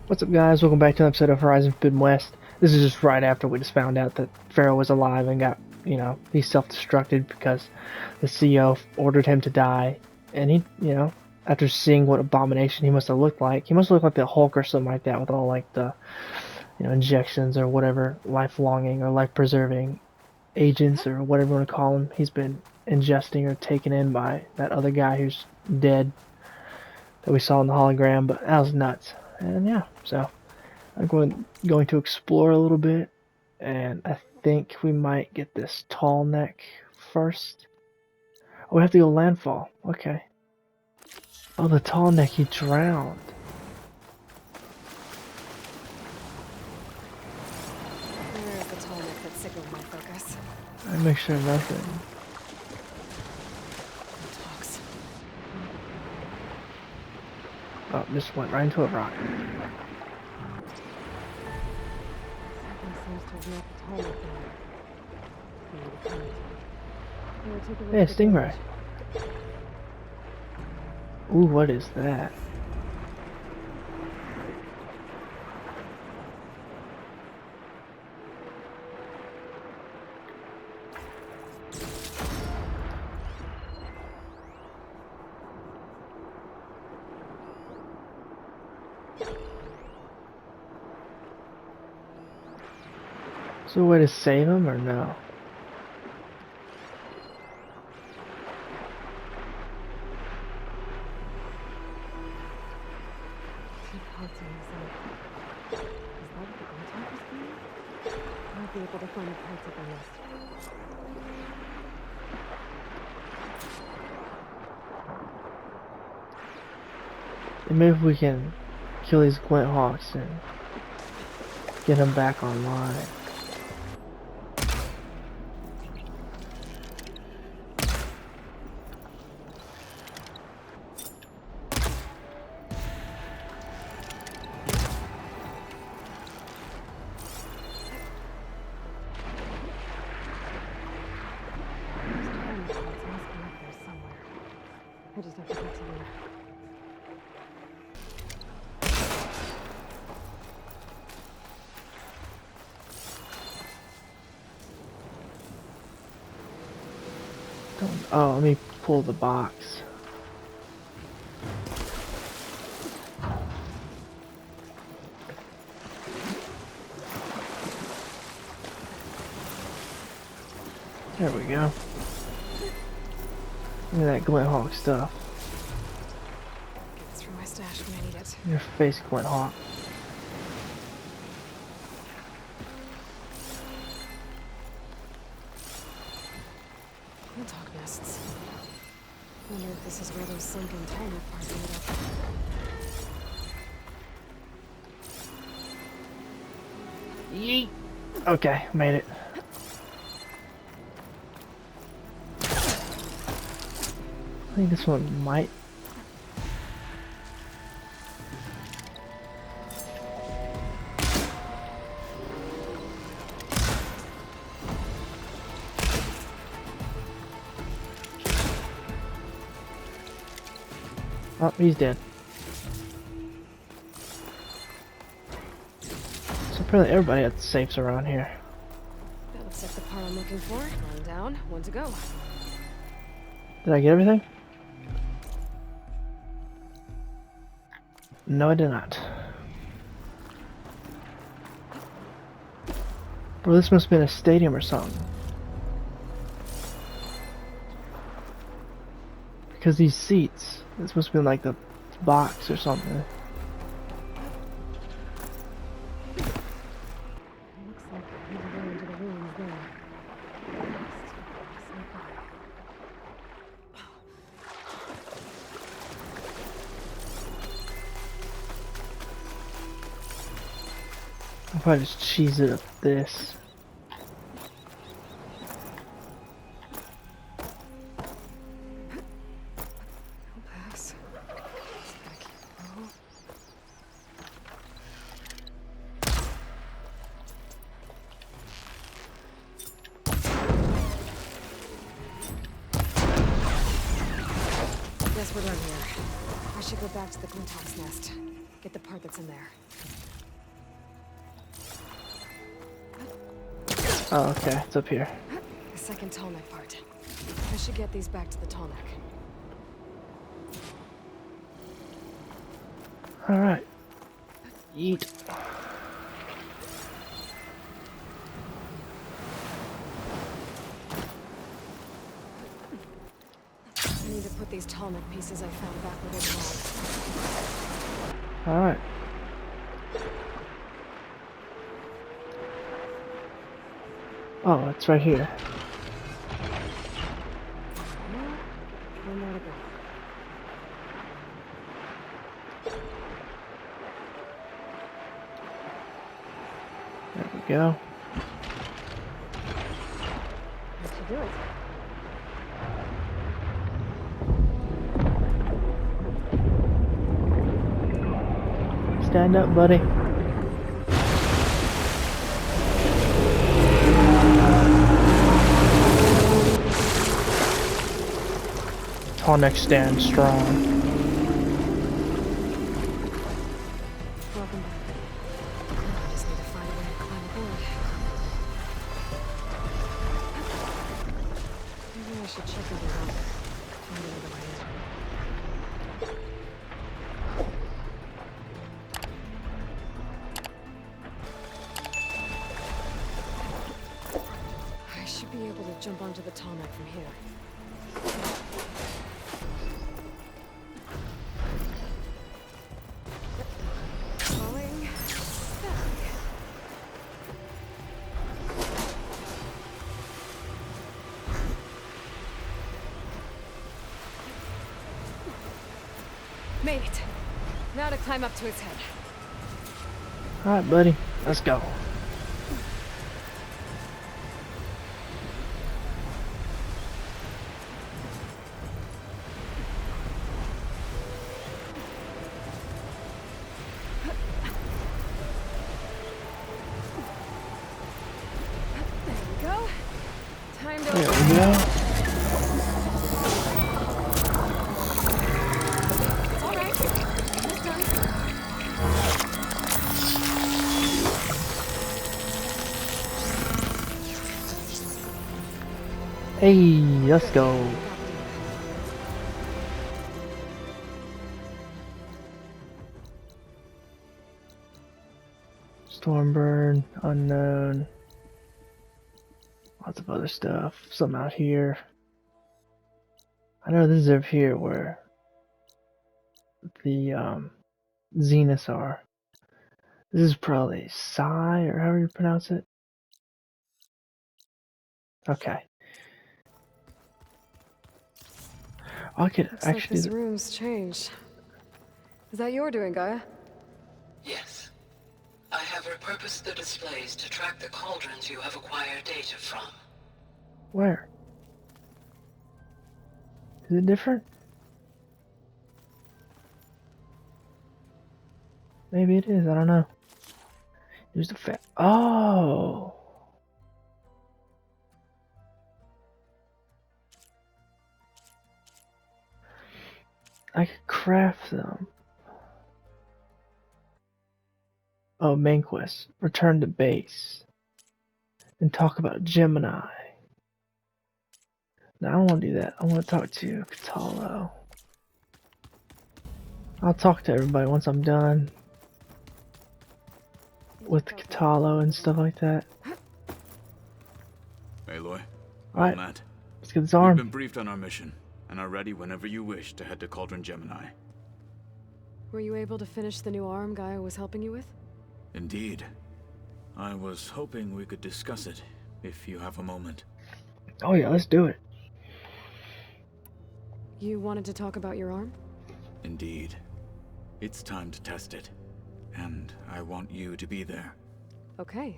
What's up, guys? Welcome back to an episode of Horizon Forbidden West. This is just right after we just found out that Pharaoh was alive and got, he self-destructed because the CEO ordered him to die. And after seeing what abomination he must have looked like, he must have looked like the Hulk or something like that with all like the, injections or whatever, life-longing or life-preserving agents or whatever you want to call them. He's been ingesting or taken in by that other guy who's dead that we saw in the hologram, but that was nuts. And yeah, so I'm going to explore a little bit, and I think we might get this tall neck first. Oh, we have to go landfall. Okay. Oh, the tall neck, he drowned. Where is the tall neck that signaled my focus? I make sure nothing. Talks. Oh, just went right into a rock. Something seems to have knocked the tall neck down. Hey, stingray. Ooh, what is that? Is there a way to save him or no? Keep pulsing himself. Is that what the contact is doing? I might be able to find the parts of the nest. And maybe we can kill these Gwent Hawks and get him back online. Those tiny parts must be up there somewhere. I just have to get to them. Oh, let me pull the box. There we go. Look at that Glint Hawk stuff. Get this from my stash when I need it. Your face, Glint Hawk. Talk nests. Wonder if this is where those sunken tall neck parts ended up. Yeet. Okay, made it. I think this one might. Oh, he's dead. So apparently everybody had safes around here. That looks like the part I'm looking for. One down, one to go. Did I get everything? No, I did not. Bro, this must have been a stadium or something. Because these seats, this must have been like the box or something. Looks like there's a way into the ruins there. Sneak by. I'll probably just cheese it up this. I'll pass. Just gotta keep low. Guess we're done here. I should go back to the Glintock's nest. Get the part that's in there. Oh, okay, it's up here. The second tall neck part. I should get these back to the tall neck. Alright. Yeet. I need to put these tall neck pieces I found back where they belong. Alright. Oh, it's right here. One more to go. There we go. That should do it. Stand up, buddy. Tall neck stand strong. Welcome back. Now I just need to find a way to climb aboard. Maybe I should check over water. Find another way in. I should be able to jump onto the tall neck from here. Falling back. Made it. Now to climb up to its head. Alright, buddy. Let's go. There we go. Time to There we open. go. It's all right. Almost done. Hey, let's go. Stormburn, unknown. Lots of other stuff. Some out here. I know this is over here where the Zeniths are. This is probably Psy or however you pronounce it. Okay. I could Looks like actually this room's changed. Is that your doing, Gaia? Yes. I have repurposed the displays to track the cauldrons you have acquired data from. Where? Is it different? Maybe it is, I don't know. Here's the oh! I could craft them. Oh, main quest. Return to base. And talk about Gemini. No, I don't want to do that. I want to talk to Kotallo. I'll talk to everybody once I'm done with Kotallo and stuff like that. Aloy, Alright, Matt. let's get this We've arm. been briefed on our mission, and are ready whenever you wish to head to Cauldron Gemini. Were you able to finish the new arm Gaia was helping you with? Indeed. I was hoping we could discuss it, if you have a moment. Oh yeah, let's do it. You wanted to talk about your arm? Indeed. It's time to test it. And I want you to be there. Okay.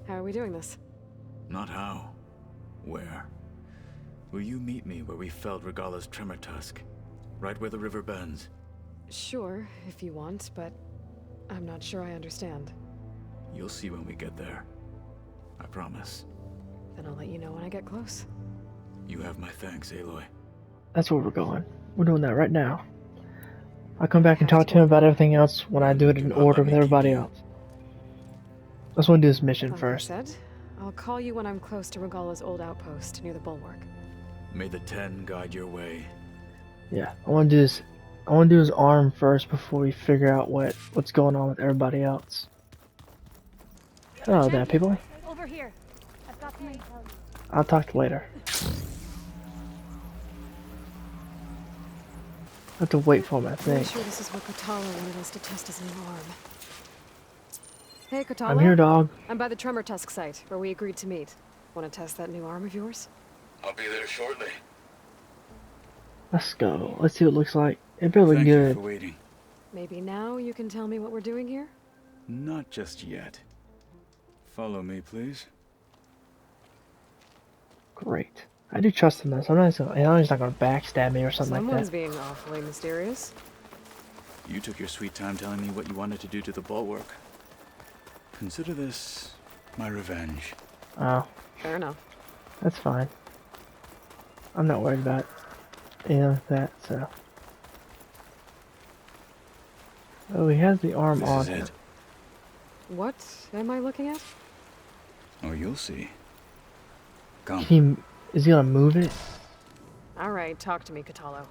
How are we doing this? Not how. Where. Will you meet me where we felled Regala's tremor tusk? Right where the river bends? Sure, if you want, but I'm not sure I understand. You'll see when we get there. I promise. Then I'll let you know when I get close. You have my thanks, Aloy. That's where we're going. We're doing that right now. I'll come back and talk to him about everything else when I do it Do in not order let with me keep everybody you. else. I just want to do this mission Like first. I said, I'll call you when I'm close to Regala's old outpost near the bulwark. May the 10 guide your way. Yeah, I want to do this. I want to do his arm first before we figure out what's going on with everybody else. Hello there, people. Over here. I've got some intel. I'll talk to you later. I have to wait for him, I I'm think. sure this is what Kotallo wanted us to test his new arm. Hey, Kotallo. I'm here, dog. I'm by the Tremor Tusk site, where we agreed to meet. Want to test that new arm of yours? I'll be there shortly. Let's go. Let's see what it looks like. It better look Thank you good. for waiting. Maybe now you can tell me what we're doing here? Not just yet. Follow me, please. Great. I do trust him though. Sometimes I know he's not gonna backstab me or something Someone's like that. being awfully mysterious. You took your sweet time telling me what you wanted to do to the bulwark. Consider this my revenge. Oh, Fair enough. that's fine. I'm not worried about anything like that, so. Oh, he has the arm This on is him. it. What am I looking at? Oh, you'll see. Come. Is he gonna move it? Alright, talk to me, Kotallo.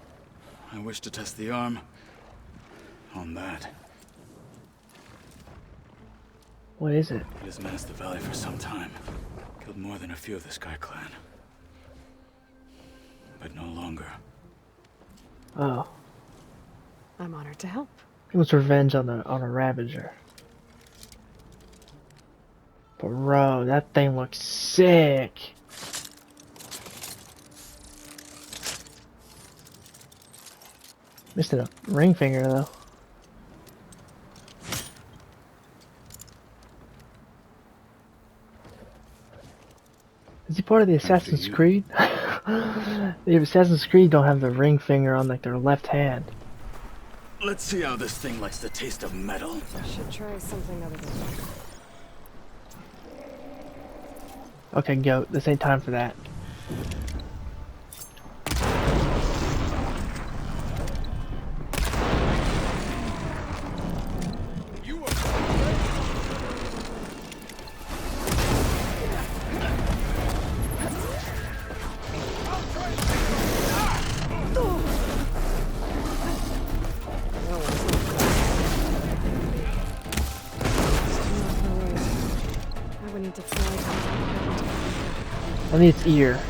I wish to test the arm on that. What is it? It has menaced the valley for some time. Killed more than a few of the Sky Clan. But no longer. Oh, I'm honored to help. it was revenge on a Ravager. Bro, that thing looks sick. Missed a ring finger though. Is he part of the Assassin's you. Creed? The Assassin's Creed don't have the ring finger on like their left hand. Let's see how this thing likes the taste of metal. Should try something other than that. Okay, goat. This ain't time for that. I would need to fly. I need its ear.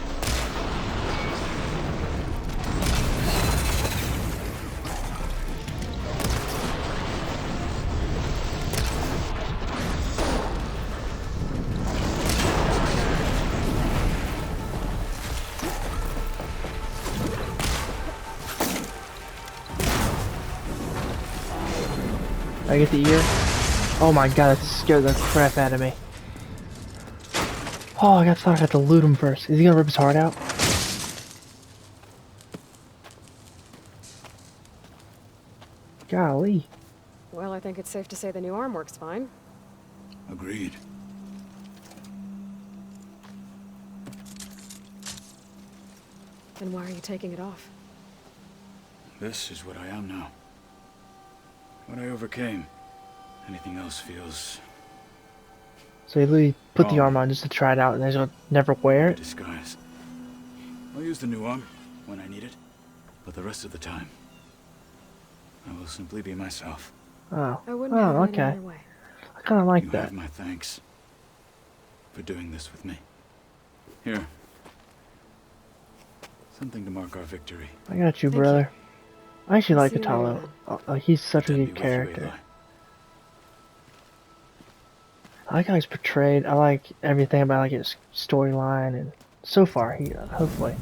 I get the ear. Oh my god, that scared the crap out of me. Oh, I thought I had to loot him first. Is he gonna rip his heart out? Golly. Well, I think it's safe to say the new arm works fine. Agreed. Then why are you taking it off? This is what I am now. What I overcame. Anything else feels So he literally put the Oh. arm on just to try it out and then he's gonna never wear a it? disguise. I'll use the new arm when I need it, but the rest of the time, I will simply be myself. Oh. I wouldn't have it any Okay. other way. I kinda like You that. have my thanks for doing this with me. Here. Something to mark our victory. I got you, Thank brother. I actually like See you later, Kotallo. then. Oh, he's such a Pretend good to be with you, character. Eli. I like how he's portrayed. I like everything about like his storyline, and so far he hopefully.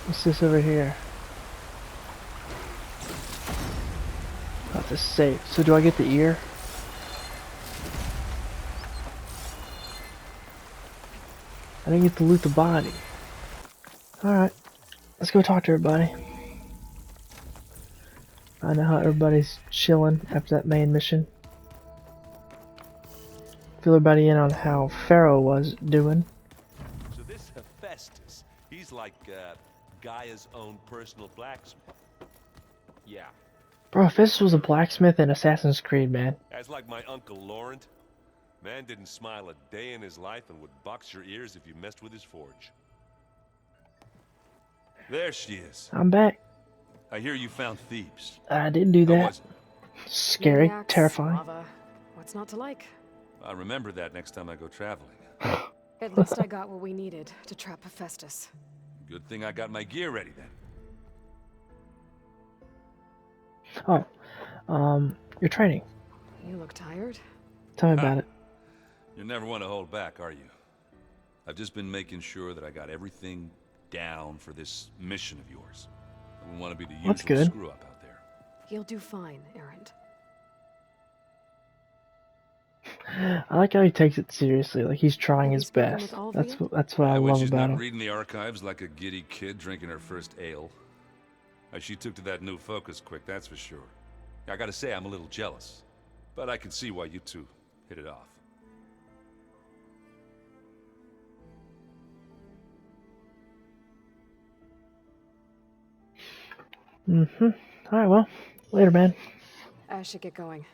What's this over here? That's a safe. So do I get the ear? I didn't get to loot the body. Alright. Let's go talk to everybody. I know how everybody's chilling after that main mission. fill everybody in on how Pharaoh was doing. So this Hephaestus, he's like Gaia's own personal blacksmith. Yeah. Bro, if this was a blacksmith in Assassin's Creed, man. As like my Uncle Laurent. Man didn't smile a day in his life and would box your ears if you messed with his forge. There she is. I'm back. I hear you found Thebes. I didn't do How that. was it? Scary, Maniacs, terrifying. lava. What's not to like? I'll remember that next time I go traveling. At least I got what we needed to trap Hephaestus. Good thing I got my gear ready then. Your training. You look tired. Tell me about it. You never want to hold back, are you? I've just been making sure that I got everything down for this mission of yours. I don't want to be the That's usual good. screw-up out there. You'll do fine, Errant. I like how he takes it seriously. Like he's trying Have you his spoken best. with Alvia? That's what I When love she's about not him. reading the archives like a giddy kid drinking her first ale. She took to that new focus quick, that's for sure. I gotta say, I'm a little jealous. But I can see why you two hit it off. Mm-hmm. Alright, well, later, man. I should get going.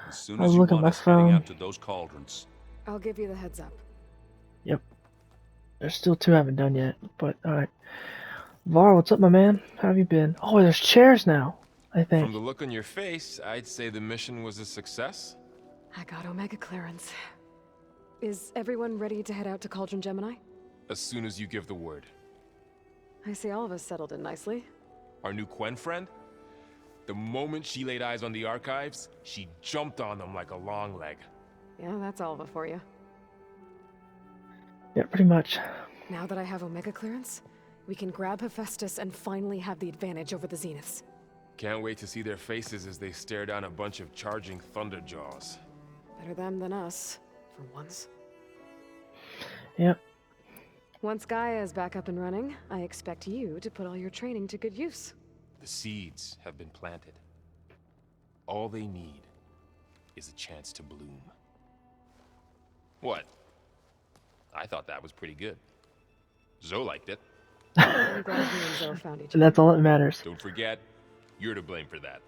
As soon I'll as you look at want my us heading phone. out to those cauldrons. I'll give you the heads up. Yep. There's still two I haven't done yet, but alright. Var, what's up, my man? How have you been? Oh, there's chairs now, I think. From the look on your face, I'd say the mission was a success. I got Omega clearance. Is everyone ready to head out to Cauldron Gemini? As soon as you give the word. I see all of us settled in nicely. Our new Quen friend? The moment she laid eyes on the archives, she jumped on them like a long leg. Yeah, that's Alva for you. Yeah, pretty much. Now that I have Omega clearance, we can grab Hephaestus and finally have the advantage over the Zeniths. Can't wait to see their faces as they stare down a bunch of charging thunderjaws. Better them than us, for once. Yep. Once Gaia is back up and running, I expect you to put all your training to good use. The seeds have been planted. All they need is a chance to bloom. What? I thought that was pretty good. Zoe liked it. I'm glad you and Zoe found each And other. that's all that matters. Don't forget, you're to blame for that.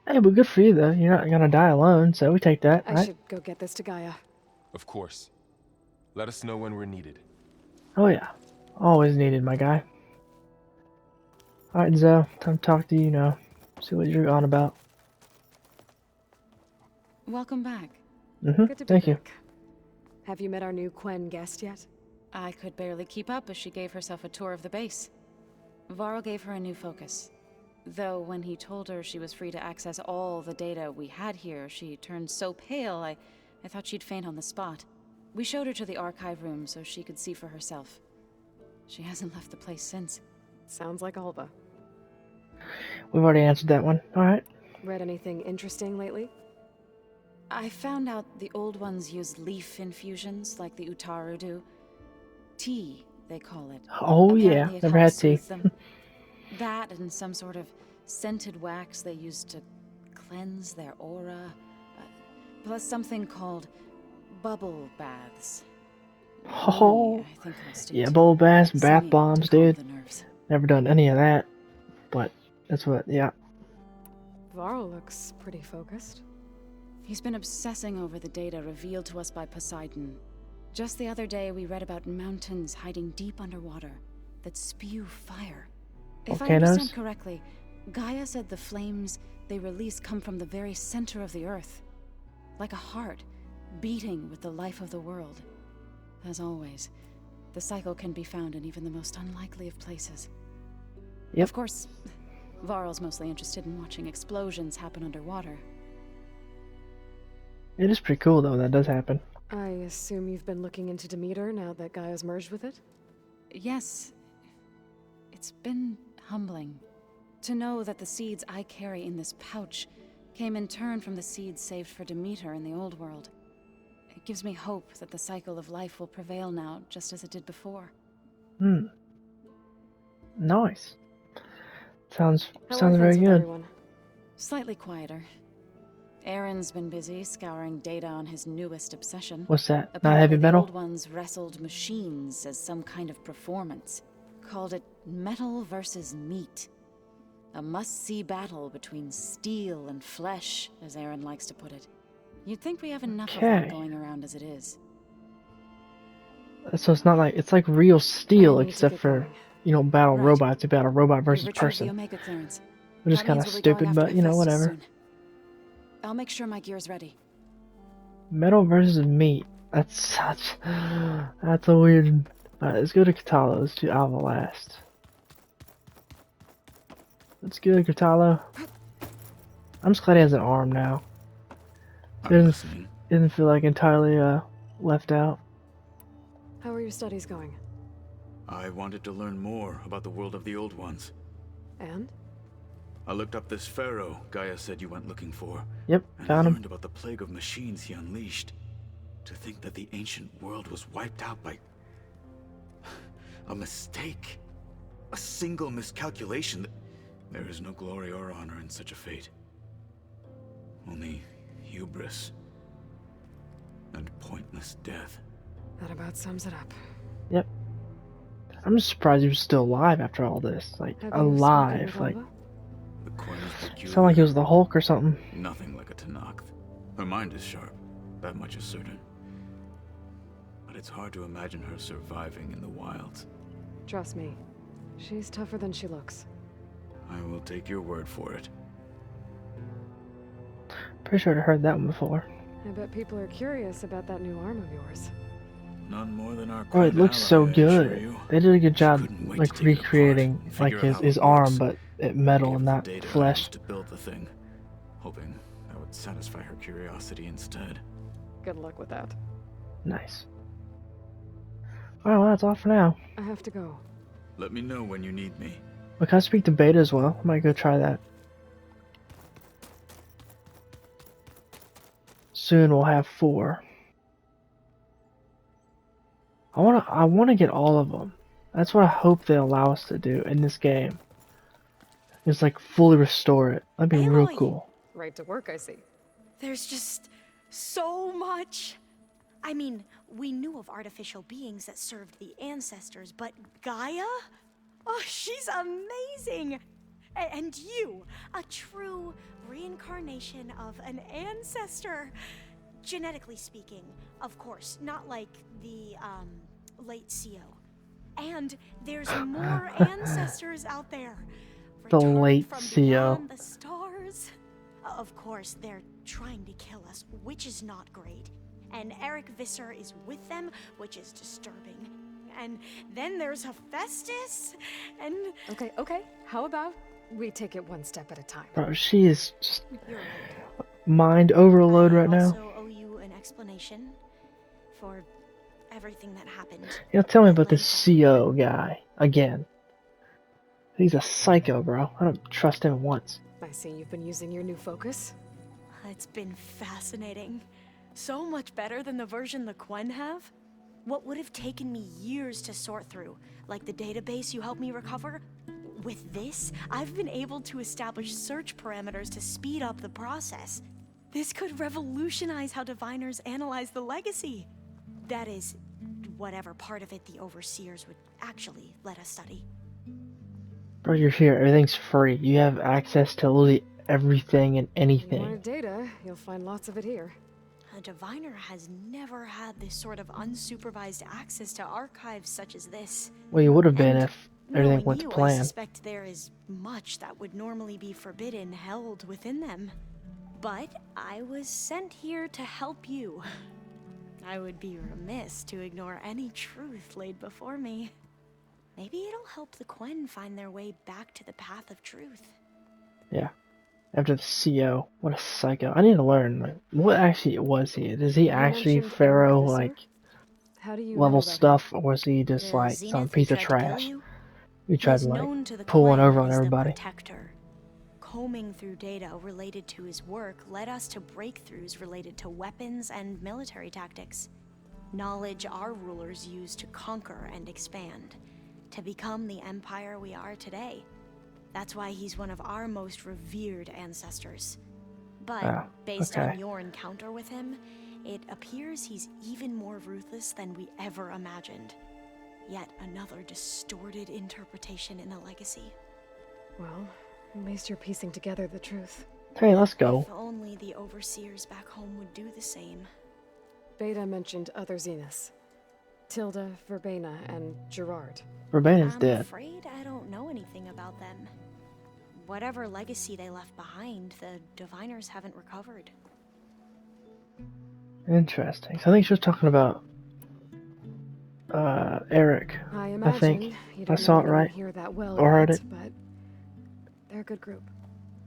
Hey, but good for you, though. You're not gonna die alone, so we take that, I right? should go get this to Gaia. Of course. Let us know when we're needed. Oh, yeah. Always needed, my guy. Alright, Zoe. Time to talk to you now. See what you're on about. Welcome back. Mm-hmm. Good to be Thank you. back. Have you met our new Quen guest yet? I could barely keep up as she gave herself a tour of the base. Varl gave her a new focus. Though when he told her she was free to access all the data we had here, she turned so pale I thought she'd faint on the spot. We showed her to the archive room so she could see for herself. She hasn't left the place since. Sounds like Alba. We've already answered that one. Alright. Read anything interesting lately? I found out the old ones use leaf infusions like the Utaru do. Tea, they call it. Oh, yeah. Apparently it Never had helps tea. soothe them. That and some sort of scented wax they use to cleanse their aura. Plus something called bubble baths. Oh. Me, I think I'll stick Yeah, to bubble baths, bath singing to bombs, calm dude. the nerves. Never done any of that. But that's what, yeah. Varl looks pretty focused. He's been obsessing over the data revealed to us by Poseidon. Just the other day, we read about mountains hiding deep underwater that spew fire. If I Volcanoes? understand correctly, Gaia said the flames they release come from the very center of the earth. Like a heart, beating with the life of the world. As always, the cycle can be found in even the most unlikely of places. Yep. Of course, Varl's mostly interested in watching explosions happen underwater. It is pretty cool, though, that does happen. I assume you've been looking into Demeter now that Gaia's merged with it? Yes, it's been humbling to know that the seeds I carry in this pouch came in turn from the seeds saved for Demeter in the old world. It gives me hope that the cycle of life will prevail now, just as it did before. Hmm. Nice. How are Sounds very things with good. everyone? Slightly quieter. Aaron's been busy scouring data on his newest obsession. What's that? Not Apparently, heavy the metal? old ones wrestled machines as some kind of performance. Called it metal versus meat. A must-see battle between steel and flesh, as Aaron likes to put it. You'd think we have enough of that Okay. going around as it is. So it's not like it's like real steel, I need to except get for going. you don't battle Right. robots. You battle robot You've versus retrieved the person, Omega clearance. which is That kind means of we'll be going stupid, after but you know, Hephaestus whatever. soon. I'll make sure my gear's ready. Metal versus meat. That's such. That's a weird. Alright, let's go to Kotallo. Let's do Alva last. Let's go to Kotallo. I'm just glad he has an arm now. I'm listening. Didn't feel like entirely left out. How are your studies going? I wanted to learn more about the world of the Old Ones. And? I looked up this pharaoh Gaia said you went looking for. Yep, And found I him. learned about the plague of machines he unleashed. To think that the ancient world was wiped out by a mistake. A single miscalculation. There is no glory or honor in such a fate. Only hubris and pointless death. That about sums it up. Yep. I'm just surprised he was still alive after all this. Like, Have you spoken alive. with Like, Alva? The Queen is peculiar. sound like he was the Hulk or something. Nothing like a Tanakh. Her mind is sharp, that much is certain. But it's hard to imagine her surviving in the wilds. Trust me, she's tougher than she looks. I will take your word for it. Pretty sure I heard that one before. I bet people are curious about that new arm of yours. None more than our Oh, it crime looks so ally, I assure good. you. They did a good job, couldn't wait like to take it apart recreating and like figure out how his it arm, works. but metal Gave and the not data I flesh. used to build the thing, hoping that would satisfy her curiosity instead. Good luck with that. Nice. Well, that's all for now. I have to go. Let me know when you need me. Well, can I speak to Beta as well? I might go try that. Soon we'll have 4. I wanna get all of them. That's what I hope they allow us to do in this game. Is like fully restore it. That'd be real Aloy! cool. Right to work, I see. There's just so much. I mean, we knew of artificial beings that served the ancestors, but Gaia? Oh, she's amazing! And you, a true reincarnation of an ancestor. Genetically speaking, of course, not like the, late CO. And there's more ancestors out there. The Returned late from CO. beyond the stars. Of course, they're trying to kill us, which is not great. And Eric Visser is with them, which is disturbing. And then there's Hephaestus, and... Okay. How about we take it one step at a time? Bro, she is just You're right. mind overload I right now. also owe you an explanation for everything that happened. You know, tell me at about this Lake. CO guy again. He's a psycho, bro. I don't trust him once. I see you've been using your new focus. It's been fascinating. So much better than the version the Quen have. What would have taken me years to sort through, like the database you helped me recover, with this, I've been able to establish search parameters to speed up the process. This could revolutionize how diviners analyze the legacy. That is, whatever part of it the overseers would actually let us study. Bro, you're here. Everything's free. You have access to literally everything and You anything. wanted data, you'll find lots of it here. A diviner has never had this sort of unsupervised access to archives such as this. Well, you would have been And if everything knowing went to you, I plan. suspect there is much that would normally be forbidden held within them. But I was sent here to help you. I would be remiss to ignore any truth laid before me. Maybe it'll help the Quen find their way back to the path of truth. Yeah. After the CO, what a psycho. I need to learn, like, what actually was he? Is he You actually mentioned Pharaoh, Eric Visser? like, How do you know level about him? stuff, or is he just, The like, Zenith some who piece of tried to kill trash? you? Who tried He's to, like, known to the pull one Quen over on as everybody? The Protector. Combing through data related to his work led us to breakthroughs related to weapons and military tactics. Knowledge our rulers used to conquer and expand, to become the empire we are today. That's why he's one of our most revered ancestors. But Oh, based okay. on your encounter with him, it appears he's even more ruthless than we ever imagined. Yet another distorted interpretation in the legacy. Well, at least you're piecing together the truth. Hey, let's go. If only the overseers back home would do the same. Beta mentioned other Zeniths. Tilda, Verbena, and Gerard. Urbana's I'm dead. afraid I don't know anything about them. Whatever legacy they left behind, the diviners haven't recovered. Interesting. So I think she was talking about Eric. I I imagine think you I don't saw know it anyone right. here that well Or heard yet, it. but they're a good group.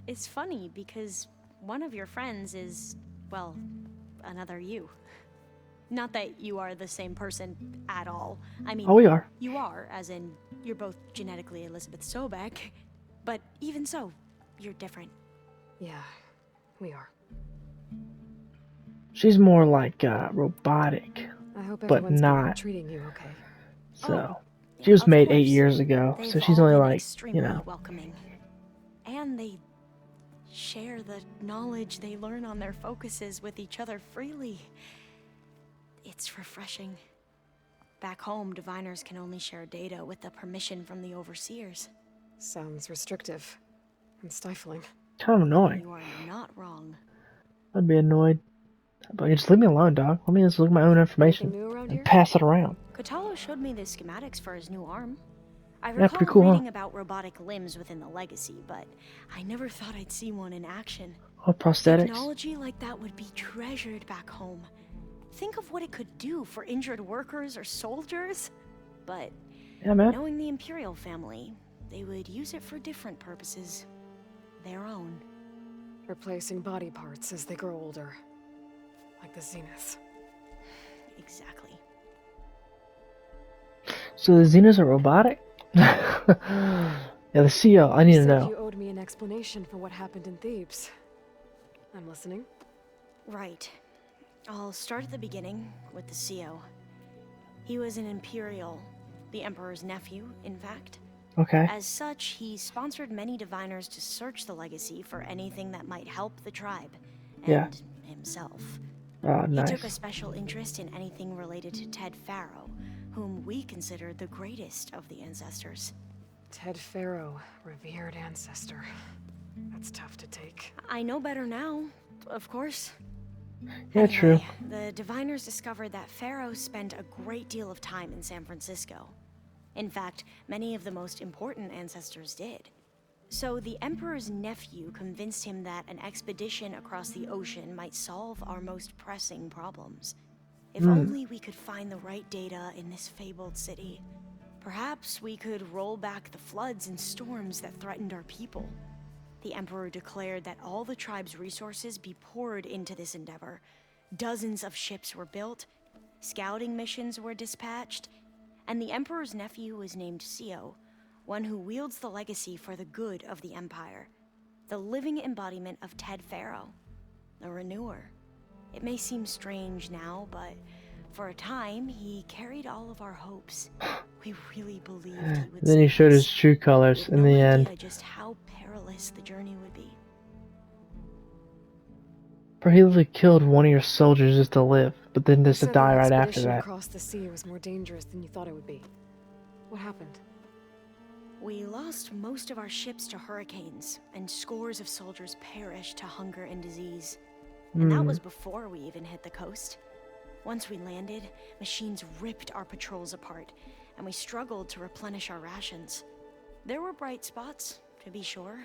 It's funny because one of your friends is, well, another you. Not that you are the same person at all. I mean, Oh, we are. you are, as in, you're both genetically Elizabeth Sobek. But even so, you're different. Yeah, we are. She's more like robotic, I hope but everyone's not. treating you okay. So Oh, she was of made 8 course. years ago, They've so she's all only been like, extremely you know. welcoming. And they share the knowledge they learn on their focuses with each other freely. It's refreshing. Back home, diviners can only share data with the permission from the overseers. Sounds restrictive and stifling. Kind of annoying. You are not wrong. I'd be annoyed. But just leave me alone, dog. Let me just look at my own information Anything new around and here? pass it around. Kotallo showed me the schematics for his new arm. I Yeah, recall pretty cool, huh? reading about robotic limbs within the legacy, but I never thought I'd see one in action. Oh, prosthetics. Technology like that would be treasured back home. Think of what it could do for injured workers or soldiers. But Yeah, man. knowing the Imperial family, they would use it for different purposes. Their own. Replacing body parts as they grow older. Like the Zeniths. Exactly. So the Xenos are robotic? Yeah, the CEO. I need You to said know. you owed me an explanation for what happened in Thebes. I'm listening. Right. I'll start at the beginning with the CO. He was an Imperial, the Emperor's nephew, in fact. Okay. As such, he sponsored many diviners to search the legacy for anything that might help the tribe, and Yeah. himself. Oh, He nice. took a special interest in anything related to Ted Farrow, whom we considered the greatest of the ancestors. Ted Farrow, revered ancestor. That's tough to take. I know better now, of course. Yeah, true. Anyway, the diviners discovered that Pharaoh spent a great deal of time in San Francisco. In fact, many of the most important ancestors did. So the Emperor's nephew convinced him that an expedition across the ocean might solve our most pressing problems. If only we could find the right data in this fabled city. Perhaps we could roll back the floods and storms that threatened our people. The Emperor declared that all the tribe's resources be poured into this endeavor. Dozens of ships were built, scouting missions were dispatched, and the Emperor's nephew was named Sio, one who wields the legacy for the good of the Empire. The living embodiment of Ted Farrow, the Renewer. It may seem strange now, but for a time, he carried all of our hopes. We really believed he would Then he save showed us. his true colors We had in no the idea end. just how perilous the journey would be. Bro, he literally killed one of your soldiers just to live, but then You just to said die the right after expedition that. across the sea was more dangerous than you thought it would be. What happened? We lost most of our ships to hurricanes, and scores of soldiers perished to hunger and disease. And that was before we even hit the coast. Once we landed, machines ripped our patrols apart, and we struggled to replenish our rations. There were bright spots, to be sure.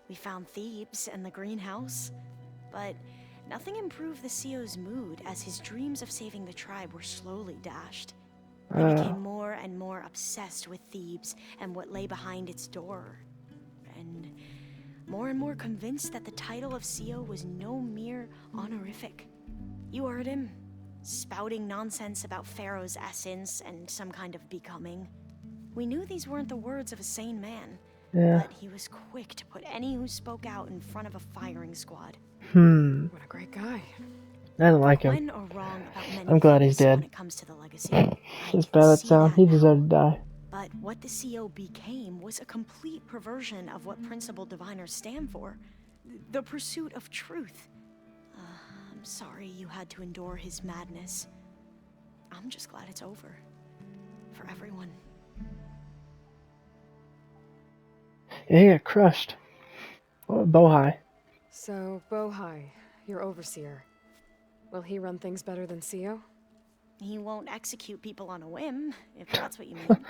We found Thebes and the greenhouse, but nothing improved the CEO's mood as his dreams of saving the tribe were slowly dashed. He became more and more obsessed with Thebes and what lay behind its door, and more convinced that the title of CEO was no mere honorific. You heard him, spouting nonsense about Pharaoh's essence and some kind of becoming. We knew these weren't the words of a sane man, Yeah. but he was quick to put any who spoke out in front of a firing squad. What a great guy. I don't like him. When or wrong about many I'm glad he's things when dead. it comes to the legacy. I As can bad as see it sounds, he that now. deserved to die. But what the CO became was a complete perversion of what principled diviners stand for. the pursuit of truth. I'm sorry you had to endure his madness. I'm just glad it's over. For everyone. Yeah, he got crushed. Oh, Bohai. So, Bohai, your overseer. Will he run things better than Sio? He won't execute people on a whim, if that's what you mean.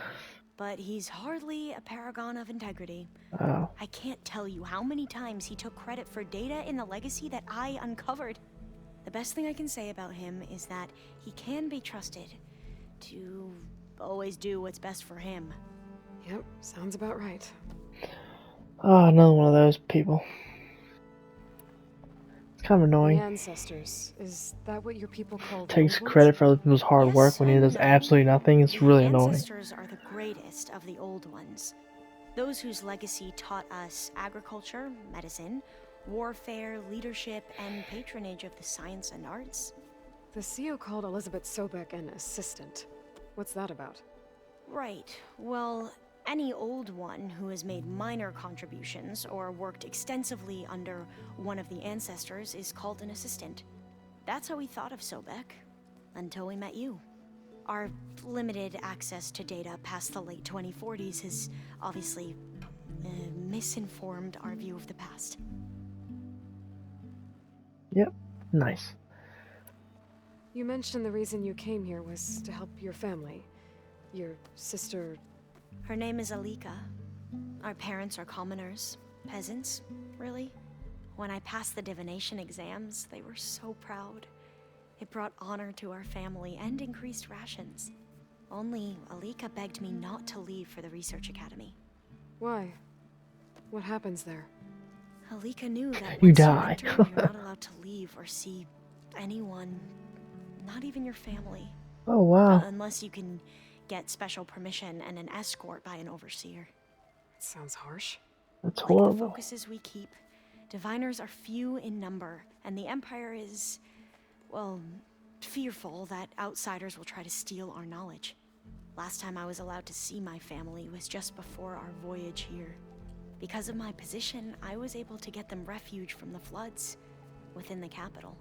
But he's hardly a paragon of integrity. Oh. I can't tell you how many times he took credit for data in the legacy that I uncovered. The best thing I can say about him is that he can be trusted to always do what's best for him. Yep, sounds about right. Oh, another one of those people. It's kind of The annoying. ancestors, is that what your people call the Takes old ones? credit for other people's hard Yes work when he and does no. absolutely nothing. It's The really annoying. ancestors are the greatest of the old ones. Those whose legacy taught us agriculture, medicine, warfare, leadership, and patronage of the science and arts. The CEO called Elizabeth Sobek an assistant. What's that about? Right. Well, any old one who has made minor contributions or worked extensively under one of the ancestors is called an assistant. That's how we thought of Sobek, until we met you. Our limited access to data past the late 2040s has obviously misinformed our view of the past. Yep. Nice. You mentioned the reason you came here was to help your family. Your sister... Her name is Alika. Our parents are commoners. Peasants, really. When I passed the divination exams, they were so proud. It brought honor to our family and increased rations. Only Alika begged me not to leave for the research academy. Why? What happens there? Alika knew that You once die. you enter, you're not allowed to leave or see anyone, not even your family. Oh, wow. Unless you can get special permission and an escort by an overseer. It sounds harsh. That's Like the horrible. focuses we keep, diviners are few in number, and the Empire is, well, fearful that outsiders will try to steal our knowledge. Last time I was allowed to see my family was just before our voyage here. Because of my position, I was able to get them refuge from the floods within the capital.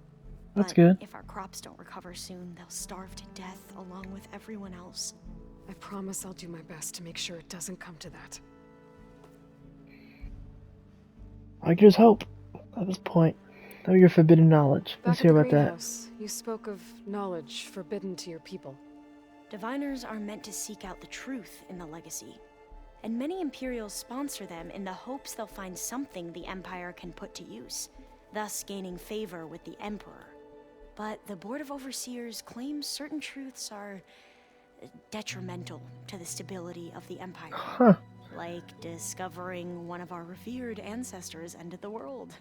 That's But good. if our crops don't recover soon, they'll starve to death along with everyone else. I promise I'll do my best to make sure it doesn't come to that. I could just hope at this point. Know your forbidden knowledge. Let's Back at hear the about that. greenhouse, you spoke of knowledge forbidden to your people. Diviners are meant to seek out the truth in the legacy, and many Imperials sponsor them in the hopes they'll find something the Empire can put to use, thus gaining favor with the Emperor. But the Board of Overseers claims certain truths are detrimental to the stability of the Empire. Huh. Like discovering one of our revered ancestors ended the world.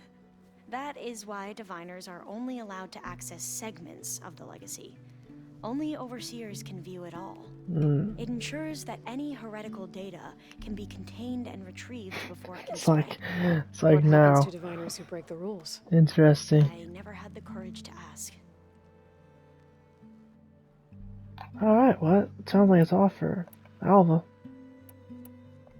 That is why diviners are only allowed to access segments of the legacy. Only overseers can view it all. It ensures that any heretical data can be contained and retrieved before it can It's spread. like, it's like What now. happens to diviners who break the rules? Interesting. I never had the courage to ask. Alright, well, it sounds like it's off for Alva.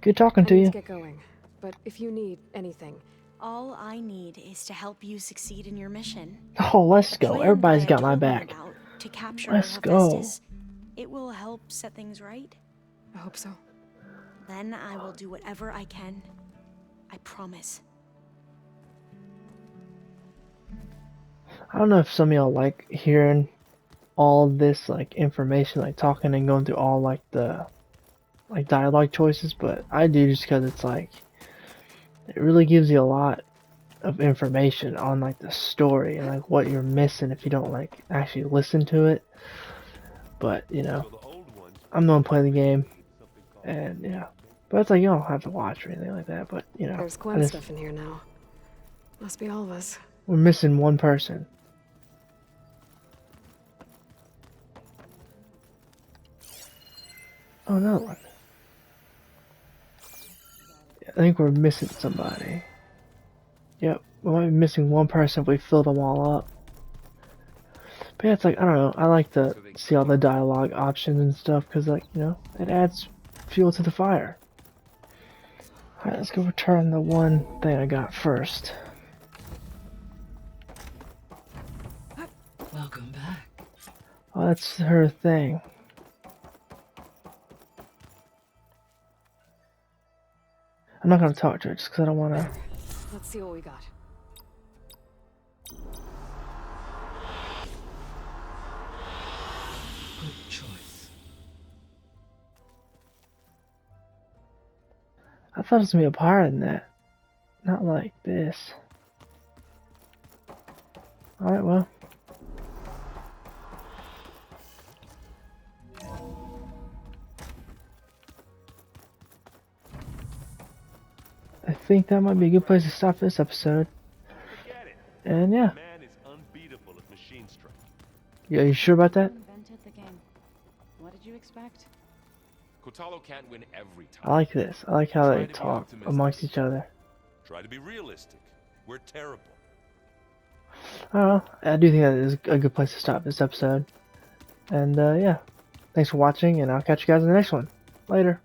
Good I talking to need you. to get going, but if you need anything, All I need is to help you succeed in your mission. Oh, let's go. Plan Everybody's Gaia got my told me back. about to capture Let's Hephaestus. It will help set things right. I hope so. Then I will do whatever I can. I promise. I don't know if some of y'all like hearing all this like information, like talking and going through all like the like dialogue choices, but I do just because it's like it really gives you a lot of information on like the story and like what you're missing if you don't like actually listen to it. But you know, I'm the one playing the game, and yeah. But it's like you don't have to watch or anything like that. But you know, There's I Gwen just- stuff in here now. Must be all of us. we're missing one person. Oh, another one. I think we're missing somebody. Yep, we might be missing one person if we filled them all up. But yeah, it's like, I don't know, I like to see all the dialogue options and stuff, because like, you know, it adds fuel to the fire. Alright, let's go return the one thing I got first. What's her thing? I'm not gonna talk to her just because I don't want to. Let's see what we got. Good choice. I thought it was gonna be up higher than that. Not like this. Alright, well. I think that might be a good place to stop this episode. Forget it. And yeah. Man is unbeatable at machine strike. Yeah, you sure about that? Invented the game. What did you expect? Kotallo can't win every time. I like this. I like how Try they to be talk optimistic. amongst each other. Try to be realistic. We're terrible. I don't know. I do think that is a good place to stop this episode. And yeah. Thanks for watching, and I'll catch you guys in the next one. Later.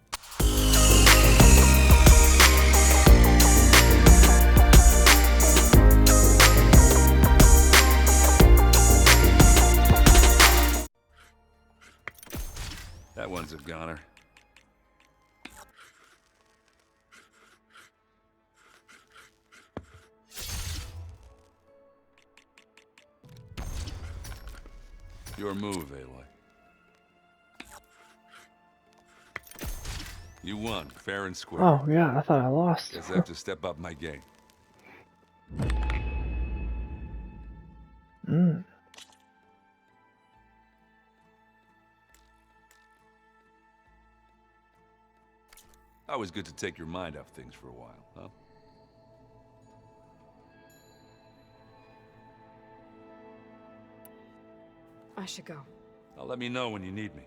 That one's a goner. Your move, Aloy. You won, fair and square. Oh, yeah, I thought I lost. Guess I have to step up my game. Mm. Always good to take your mind off things for a while, huh? I should go. Let me know when you need me.